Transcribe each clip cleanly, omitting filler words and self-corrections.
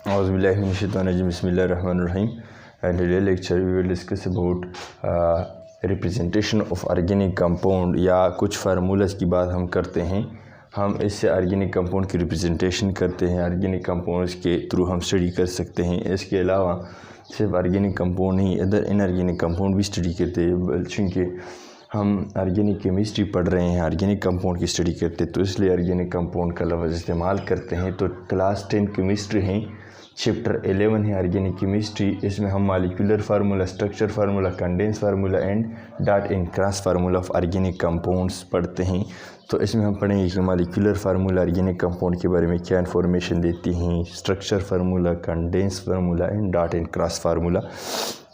Auzubillahi minash-shaytanir-rajim. Bismillahir-rahmanir-rahim. And in today's lecture we will discuss about representation of organic compound या कुछ formulas की बात हम करते हैं। हम इससे ऑर्गेनिक कंपाउंड की रिप्रेजेंटेशन करते हैं, ऑर्गेनिक कंपाउंड्स के थ्रू हम स्टडी कर सकते हैं। इसके अलावा सिर्फ ऑर्गेनिक कंपाउंड नहीं, अदर इनऑर्गेनिक कंपाउंड भी स्टडी करते हैं, चूँकि हम ऑर्गेनिक केमिस्ट्री पढ़ रहे हैं, ऑर्गेनिक कंपाउंड की स्टडी करते हैं, तो इसलिए ऑर्गेनिक कंपाउंड का लफ्ज़ इस्तेमाल करते हैं। तो क्लास 10 केमिस्ट्री हैं, चैप्टर 11 है ऑर्गेनिक केमिस्ट्री। इसमें हम molecular formula, structure formula, condense formula and dot and cross formula of organic compounds पढ़ते हैं। तो इसमें हम पढ़ेंगे कि मॉलिक्यूलर फार्मूला ऑर्गेनिक कंपाउंड के बारे में क्या इन्फॉर्मेशन देती हैं, structure formula, condense formula and dot and cross formula,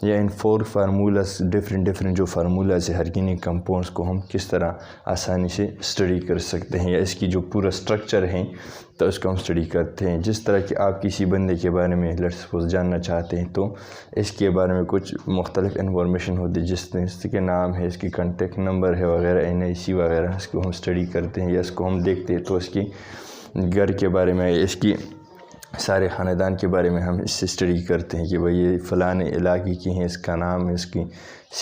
या इन 4 फार्मूलास डिफरेंट जो फार्मूलाज है ऑर्गेनिक कंपाउंड्स को हम किस तरह आसानी से स्टडी कर सकते हैं, या इसकी जो पूरा स्ट्रक्चर है तो उसको हम स्टडी करते हैं। जिस तरह कि आप किसी बंदे के बारे में लेट्स सपोज जानना चाहते हैं तो इसके बारे में कुछ मुख्तलिफ इन्फॉर्मेशन होती है, जिसके नाम है, इसकी कॉन्टेक्ट नंबर है वगैरह, NIC वगैरह, इसको हम स्टडी करते हैं या इसको हम देखते हैं। तो इसकी घर के बारे में, इसकी सारे ख़ानदान के बारे में हम इससे स्टडी करते हैं कि भाई ये फ़लाने इलाके की हैं, इसका नाम है, इसकी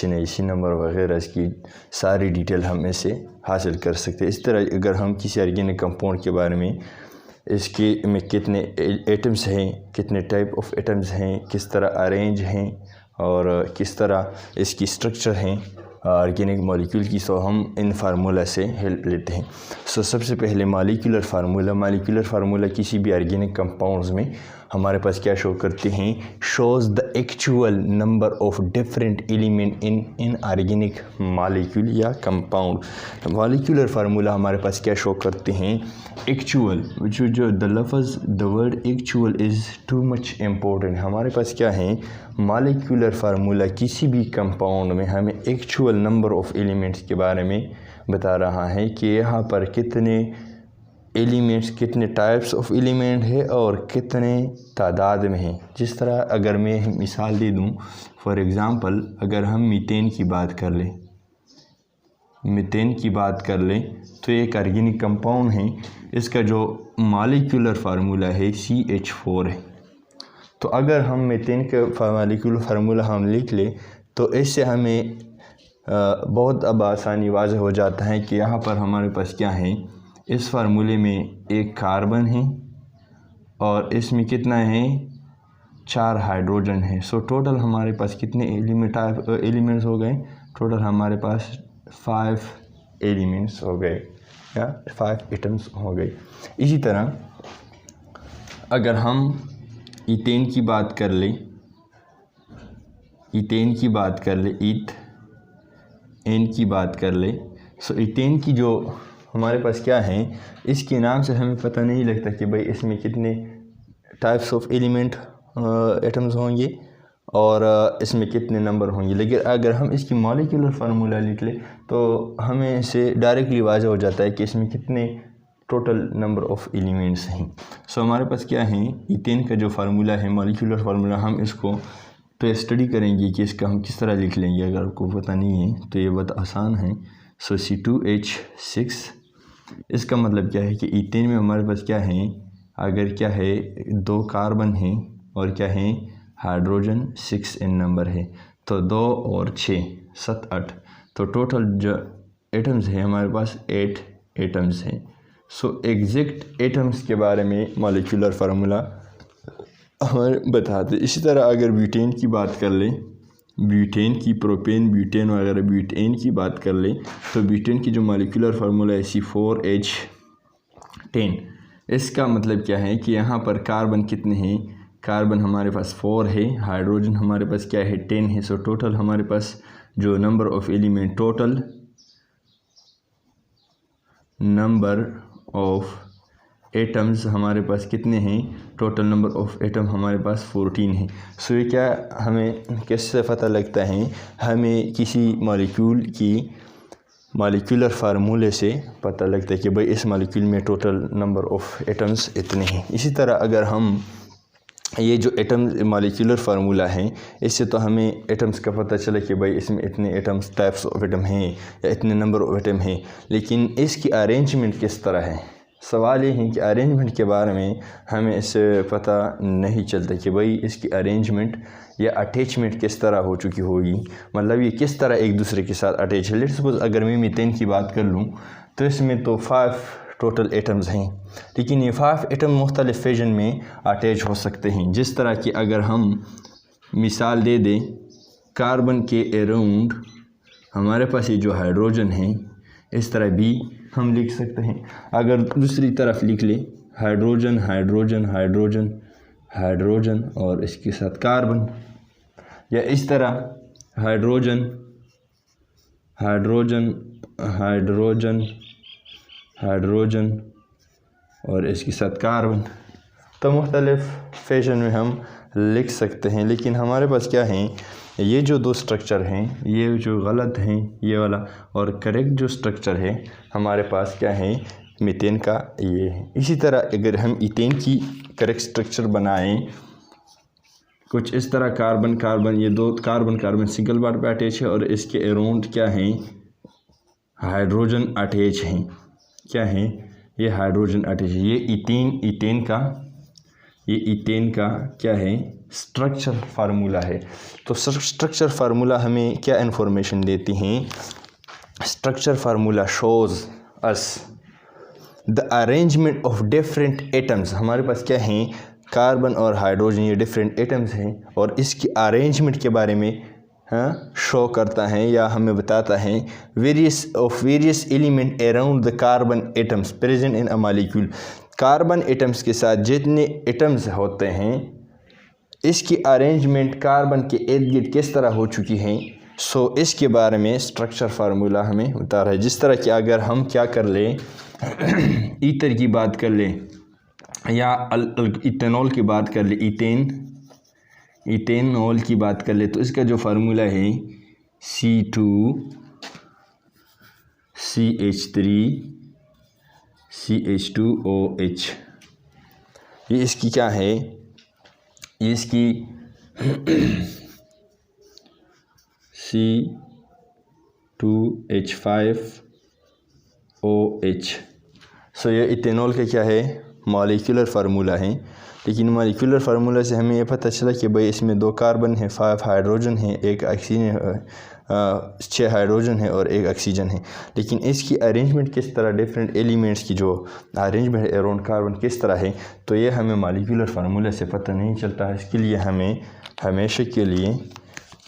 NIC नंबर वगैरह, इसकी सारी डिटेल हम इससे हासिल कर सकते हैं। इस तरह अगर हम किसी ऑर्गेनिक कंपाउंड के बारे में, इसके में कितने एटम्स हैं, कितने टाइप ऑफ एटम्स हैं, किस तरह अरेंज हैं और किस तरह इसकी स्ट्रक्चर हैं ऑर्गेनिक मॉलिक्यूल की, सो हम इन फार्मूला से हेल्प लेते हैं। सो सबसे पहले मॉलिक्यूलर फार्मूला किसी भी ऑर्गेनिक कंपाउंड्स में हमारे पास क्या शो करते हैं, shows the actual number of different element in organic molecule या कंपाउंड। मॉलिक्यूलर फार्मूला हमारे पास क्या शो करते हैं, एक्चुअल, जो द लफ्ज़ the word actual is too much important. हमारे पास क्या है, मॉलिक्यूलर फार्मूला किसी भी कंपाउंड में हमें एक्चुअल नंबर ऑफ एलिमेंट्स के बारे में बता रहा है कि यहाँ पर कितने एलिमेंट्स, कितने टाइप्स ऑफ एलिमेंट है और कितने तादाद में हैं। जिस तरह अगर मैं मिसाल दे दूँ, फॉर एग्ज़ाम्पल अगर हम मीथेन की बात कर लें, तो एक ऑर्गेनिक कंपाउंड है, इसका जो मॉलिक्यूलर फार्मूला है CH4 है। तो अगर हम मीथेन का मॉलिक्यूलर फार्मूला हम लिख लें तो इससे हमें बहुत अब आसानी वाज़ह हो जाता है कि यहाँ पर हमारे पास क्या है, इस फार्मूले में एक कार्बन है और इसमें कितना है, 4 हाइड्रोजन है। सो टोटल हमारे पास कितने एलिमेंट्स हो गए, टोटल हमारे पास 5 एलिमेंट्स हो गए या 5 एटम्स हो गए। इसी तरह अगर हम ईथेन की बात कर लें, ईथेन की बात कर ले, सो ईथेन की जो हमारे पास क्या है, इसके नाम से हमें पता नहीं लगता कि भाई इसमें कितने टाइप्स ऑफ एलिमेंट एटम्स होंगे और इसमें कितने नंबर होंगे। लेकिन अगर हम इसकी मॉलिक्यूलर फार्मूला लिख ले तो हमें इसे डायरेक्टली वाज़ह हो जाता है कि इसमें कितने टोटल नंबर ऑफ एलिमेंट्स हैं। सो हमारे पास क्या है, ईथेन का जो फार्मूला है, मॉलिक्यूलर फार्मूला, हम इसको तो स्टडी करेंगे कि इसका हम किस तरह लिख लेंगे। अगर आपको पता नहीं है तो ये बहुत आसान है। सो C2H6, इसका मतलब क्या है कि ईथेन में हमारे पास क्या है, अगर क्या है 2 कार्बन है और क्या है हाइड्रोजन 6 इन नंबर है, तो 2 और 6 7 8, तो टोटल जो एटम्स है हमारे पास 8 एटम्स हैं। सो एग्जैक्ट एटम्स के बारे में मॉलिक्यूलर फार्मूला हमें बताते। इसी तरह अगर ब्यूटेन की बात कर लें, ब्यूटेन की, प्रोपेन, ब्यूटेन वगैरह, ब्यूटेन की बात कर लें तो ब्यूटेन की जो मॉलिक्यूलर फार्मूला है C4H10। इसका मतलब क्या है कि यहाँ पर कार्बन कितने हैं, कार्बन हमारे पास 4 है, हाइड्रोजन हमारे पास क्या है 10 है। सो टोटल हमारे पास जो number of element, total number of atoms हमारे पास कितने हैं, टोटल नंबर ऑफ एटम हमारे पास 14 है। सो ये क्या हमें कैसे पता लगता है, हमें किसी मॉलिक्यूल की मॉलिक्यूलर फार्मूले से पता लगता है कि भाई इस मॉलिक्यूल में टोटल नंबर ऑफ एटम्स इतने हैं। इसी तरह अगर हम ये जो एटम मॉलिक्यूलर फार्मूला है, इससे तो हमें एटम्स का पता चला कि भाई इसमें इतने एटम्स, टाइप्स ऑफ एटम हैं या इतने नंबर ऑफ एटम हैं, लेकिन इसकी अरेंजमेंट किस तरह है, सवाल ये है कि अरेंजमेंट के बारे में हमें इससे पता नहीं चलता कि भाई इसकी अरेंजमेंट या अटैचमेंट किस तरह हो चुकी होगी, मतलब ये किस तरह एक दूसरे के साथ अटैच है। लेट्स सपोज अगर मैं मीथेन की बात कर लूँ तो इसमें तो 5 टोटल एटम्स हैं, लेकिन ये 5 एटम मुख्तलिफ फेजन में अटैच हो सकते हैं। जिस तरह कि अगर हम मिसाल दे दें कार्बन के अराउंड हमारे पास ये जो हाइड्रोजन है इस तरह भी हम लिख सकते हैं। अगर दूसरी तरफ लिख ले हाइड्रोजन हाइड्रोजन हाइड्रोजन हाइड्रोजन और इसके साथ कार्बन, या इस तरह हाइड्रोजन हाइड्रोजन हाइड्रोजन हाइड्रोजन और इसके साथ कार्बन, तो मुख्तलिफ फैशन में हम लिख सकते हैं। लेकिन हमारे पास क्या है, ये जो दो स्ट्रक्चर हैं, ये जो गलत हैं ये वाला, और करेक्ट जो स्ट्रक्चर है हमारे पास क्या है, मीथेन का ये है। इसी तरह अगर हम ईथेन की करेक्ट स्ट्रक्चर बनाएं कुछ इस तरह, कार्बन कार्बन, ये दो कार्बन कार्बन सिंगल बॉन्ड पे अटैच है और इसके अराउंड क्या है, हाइड्रोजन अटैच हैं। क्या है, ये हाइड्रोजन अटैच है। ये ईथेन का क्या है, स्ट्रक्चर फार्मूला है। तो स्ट्रक्चर फार्मूला हमें क्या इन्फॉर्मेशन देती हैं, structure formula shows us the arrangement of different atoms. हमारे पास क्या है, कार्बन और हाइड्रोजन ये डिफरेंट एटम्स हैं और इसकी अरेंजमेंट के बारे में शो करता है या हमें बताता है various element around the carbon atoms present in a molecule. Carbon atoms के साथ जितने एटम्स होते हैं इसकी अरेंजमेंट कार्बन के इर्द गिर्द किस तरह हो चुकी हैं। सो इसके बारे में स्ट्रक्चर फार्मूला हमें बता रहा है। जिस तरह कि अगर हम क्या कर लें ईथर की बात कर लें या इथेनॉल की बात कर ले, इथेनॉल की बात कर ले, तो इसका जो फार्मूला है C2CH3CH2OH, ये इसकी क्या है, ये इसकी C2H5OH। सो ये इथेनॉल का क्या है, मॉलिक्यूलर फार्मूला है। लेकिन मॉलिक्यूलर फार्मूला से हमें ये पता चला कि भाई इसमें 2 कार्बन है, 5 हाइड्रोजन है, 1 ऑक्सीजन, 6 हाइड्रोजन है और 1 ऑक्सीजन है। लेकिन इसकी अरेंजमेंट किस तरह, डिफरेंट एलिमेंट्स की जो अरेंजमेंट है अराउंड कार्बन किस तरह है, तो ये हमें मॉलिक्यूलर फार्मूला से पता नहीं चलता है। इसके लिए हमें हमेशा के लिए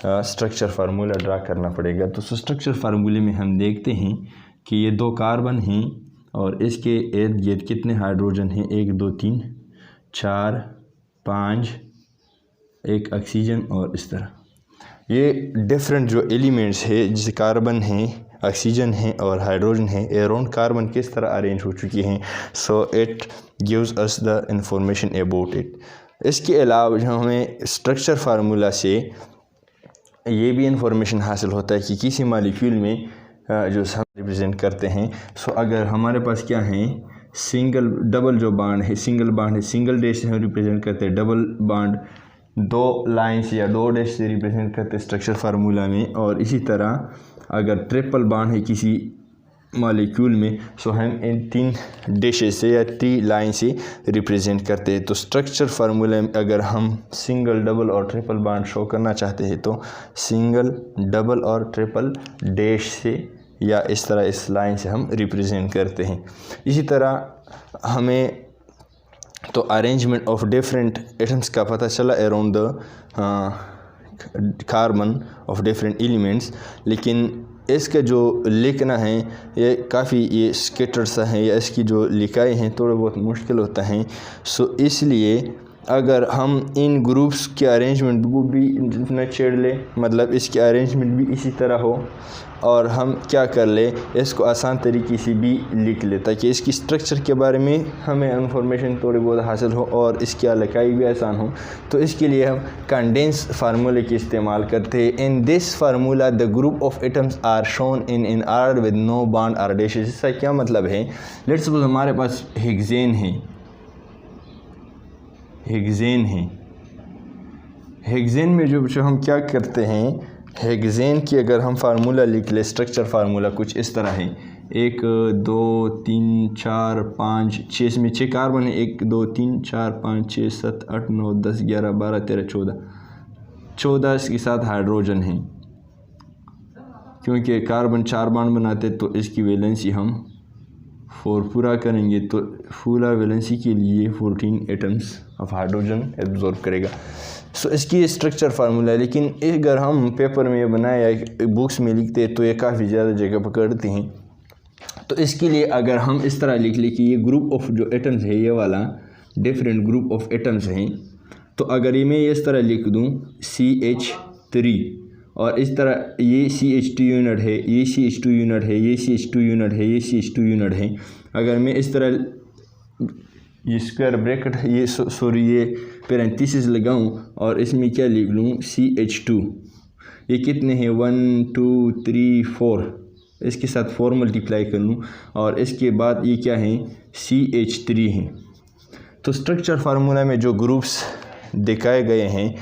स्ट्रक्चर फार्मूला ड्रा करना पड़ेगा। तो स्ट्रक्चर फार्मूले में हम देखते हैं कि ये 2 कार्बन हैं और इसके इर्द गिर्द कितने हाइड्रोजन हैं, 1 2 3 4 5, 1 ऑक्सीजन और इस तरह ये डिफरेंट जो एलिमेंट्स है जैसे कार्बन है, ऑक्सीजन है और हाइड्रोजन है, अराउंड कार्बन किस तरह अरेंज हो चुकी हैं। So it gives us the information about it. इसके अलावा हमें स्ट्रक्चर फार्मूला से ये भी इंफॉर्मेशन हासिल होता है कि किसी मॉलिक्यूल में जो हम रिप्रेजेंट करते हैं। सो अगर हमारे पास क्या है, डबल जो बांड है, सिंगल बांड है, सिंगल डैश से हम रिप्रेजेंट करते हैं, डबल बांड 2 लाइन्स या 2 डैश से रिप्रेजेंट करते हैं स्ट्रक्चर फार्मूला में। और इसी तरह अगर ट्रिपल बांड है किसी मॉलिक्यूल में, सो हम इन 3 डैशेस से या 3 लाइन से रिप्रेजेंट करते हैं। तो स्ट्रक्चर फार्मूला में अगर हम सिंगल, डबल और ट्रिपल बांड शो करना चाहते हैं तो सिंगल, डबल और ट्रिपल डैश से या इस तरह इस लाइन से हम रिप्रेजेंट करते हैं। इसी तरह हमें तो अरेंजमेंट ऑफ डिफरेंट एटम्स का पता चला around the carbon of different elements. लेकिन इसका जो लिखना है ये काफ़ी ये स्केटर्ड सा है या इसकी जो लिखाई हैं थोड़ा बहुत मुश्किल होता है। सो इसलिए अगर हम इन ग्रुप्स के अरेंजमेंट को भी जितना छेड़ ले, मतलब इसकी अरेंजमेंट भी इसी तरह हो और हम क्या कर ले, इसको आसान तरीके से भी लिख ले ताकि इसकी स्ट्रक्चर के बारे में हमें इंफॉर्मेशन थोड़ी बहुत हासिल हो और इसकी लिखाई भी आसान हो। तो इसके लिए हम कंडेंस फार्मूले की इस्तेमाल करते हैं। In this formula the group of atoms are shown in order with no bond और डैशेस। इसका क्या मतलब है, लेट्स सपोज हमारे पास हेक्सेन है, हेक्सेन में जो हम क्या करते हैं, हेक्सेन की अगर हम फार्मूला लिख ले, स्ट्रक्चर फार्मूला कुछ इस तरह है, 1 2 3 4 5 6, इसमें 6 कार्बन है। 1 2 3 4 5 6 7 8 9 10 11 12 13 14 इसके साथ हाइड्रोजन है। क्योंकि कार्बन 4 बॉन्ड बनाते तो इसकी वैलेंसी हम 4 पूरा करेंगे, तो फुल वैलेंसी के लिए 14 एटम्स ऑफ हाइड्रोजन एब्जॉर्ब करेगा। सो इसकी स्ट्रक्चर फार्मूला है, लेकिन अगर हम पेपर में बनाए या बुक्स में लिखते हैं तो ये काफ़ी ज़्यादा जगह पकड़ते हैं। तो इसके लिए अगर हम इस तरह लिख लें कि ये ग्रुप ऑफ जो एटम्स है, ये वाला डिफरेंट ग्रुप ऑफ एटम्स हैं, तो अगर ये मैं इस तरह लिख दूँ CH3 और इस तरह ये CH2 यूनिट है, ये CH2 यूनिट है, ये CH2 यूनिट है, ये CH2 यूनिट है। अगर मैं इस तरह ये स्क्वायर ब्रैकेट ये सॉरी ये पैरेंथेसिस लगाऊं और इसमें क्या लिख लूँ CH2, ये कितने हैं 1 2 3 4, इसके साथ 4 मल्टीप्लाई कर लूँ और इसके बाद ये क्या है CH3 हैं। तो स्ट्रक्चर फार्मूला में जो ग्रुप्स दिखाए गए हैं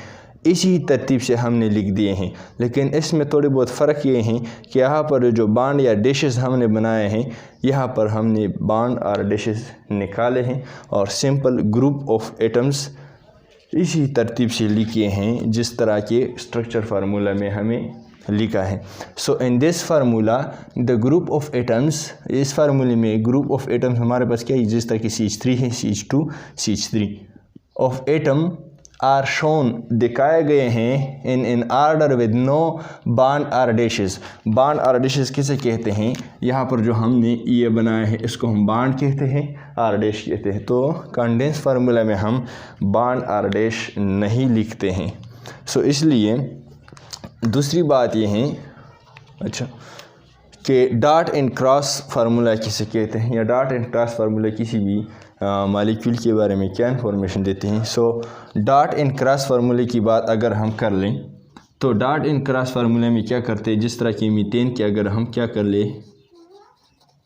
इसी तरतीब से हमने लिख दिए हैं, लेकिन इसमें थोड़े बहुत फ़र्क ये हैं कि यहाँ पर जो बांड या डैशेस हमने बनाए हैं, यहाँ पर हमने बांड और डैशेस निकाले हैं और सिंपल ग्रुप ऑफ एटम्स इसी तरतीब से लिखे हैं जिस तरह के स्ट्रक्चर फार्मूला में हमें लिखा है। So in this formula the group of atoms, इस फार्मूले में ग्रुप ऑफ एटम्स हमारे पास क्या है, जिस तरह की CH3 है, CH2 CH3 of atom are shown दिखाए गए हैं in order with no bond or dashes. Bond or dashes किसे कहते हैं, यहाँ पर जो हमने ये बनाया है इसको हम बांड कहते हैं, आर डैश कहते हैं। तो कंडेंस फार्मूला में हम बांड आर डैश नहीं लिखते हैं। सो इसलिए दूसरी बात ये है अच्छा कि डॉट एंड क्रॉस फार्मूला किसे कहते हैं, या डॉट एंड क्रॉस फार्मूला किसी भी मालिक्यूल के बारे में क्या इन्फॉर्मेशन देते हैं। सो डॉट एंड क्रॉस फार्मूले की बात अगर हम कर लें तो डॉट एंड क्रॉस फार्मूले में क्या करते हैं, जिस तरह की मीथेन की अगर हम क्या कर ले,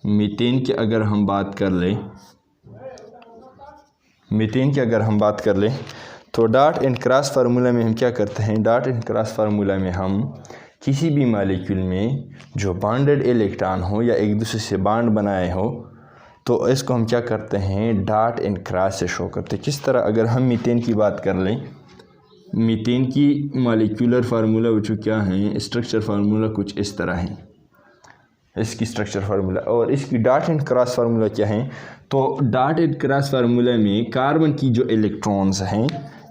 मीथेन की अगर हम बात कर लें, मीथेन की अगर हम बात कर लें तो डॉट एंड क्रॉस फार्मूला में हम क्या करते हैं, डॉट एंड क्रॉस फार्मूला में हम किसी भी मालिक्यूल में जो बॉन्डेड इलेक्ट्रॉन हो या एक दूसरे से बॉन्ड बनाए हो तो इसको हम क्या करते हैं, डॉट एंड क्रॉस से शो करते हैं। किस तरह, अगर हम मीथेन की बात कर लें, मीथेन की मॉलिक्यूलर फार्मूला जो क्या है, स्ट्रक्चर फार्मूला कुछ इस तरह है, इसकी स्ट्रक्चर फार्मूला, और इसकी डॉट एंड क्रॉस फार्मूला क्या है। तो डॉट एंड क्रॉस फार्मूला में कार्बन की जो इलेक्ट्रॉन्स हैं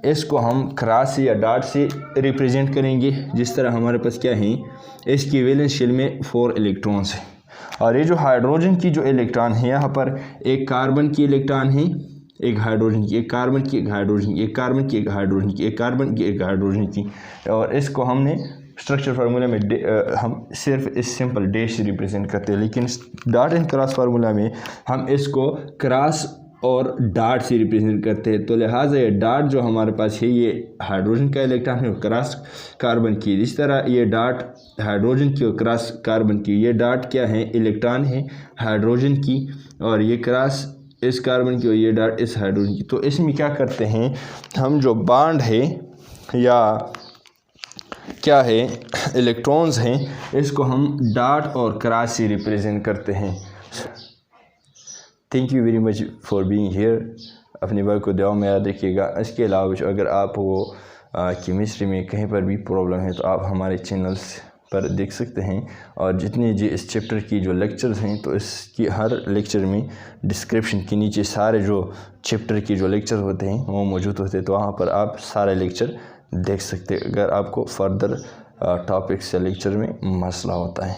इसको हम क्रॉस या डॉट से रिप्रेजेंट करेंगे। जिस तरह हमारे पास क्या है, इसकी वैलेंस शेल में 4 इलेक्ट्रॉन्स हैं, और ये जो हाइड्रोजन की जो इलेक्ट्रॉन है, यहाँ पर एक कार्बन की इलेक्ट्रॉन है, एक हाइड्रोजन की, एक कार्बन की, एक हाइड्रोजन की, एक कार्बन की, एक हाइड्रोजन की, एक कार्बन की, एक हाइड्रोजन की, और इसको हमने स्ट्रक्चर फार्मूला में हम सिर्फ इस सिंपल डैश से रिप्रेजेंट करते हैं, लेकिन डॉट एंड क्रॉस फार्मूला में हम इसको क्रॉस और डॉट से रिप्रेजेंट करते हैं। तो लिहाजा ये डॉट जो हमारे पास है ये हाइड्रोजन का इलेक्ट्रॉन है और क्रॉस कार्बन की, इस तरह ये डॉट हाइड्रोजन की और क्रॉस कार्बन की, ये डॉट क्या है, इलेक्ट्रॉन है हाइड्रोजन की, और ये क्रॉस इस कार्बन की और ये डॉट इस हाइड्रोजन की। तो इसमें क्या करते हैं हम, जो बॉन्ड है या क्या है इलेक्ट्रॉन्स हैं, इसको हम डॉट और क्रॉस से रिप्रेजेंट करते हैं। Thank you very much for being here. अपनी बात को दुआ में याद रखिएगा। इसके अलावा अगर आपको केमिस्ट्री में कहीं पर भी प्रॉब्लम है तो आप हमारे चैनल्स पर देख सकते हैं, और जितने जी इस चैप्टर की जो लेक्चर्स हैं तो इसकी हर लेक्चर में डिस्क्रिप्शन के नीचे सारे जो चैप्टर के जो लेक्चर होते हैं वो मौजूद होते हैं, तो वहाँ पर आप सारे लेक्चर देख सकते हैं अगर आपको फर्दर टॉपिक्स या लेक्चर में मसला होता है।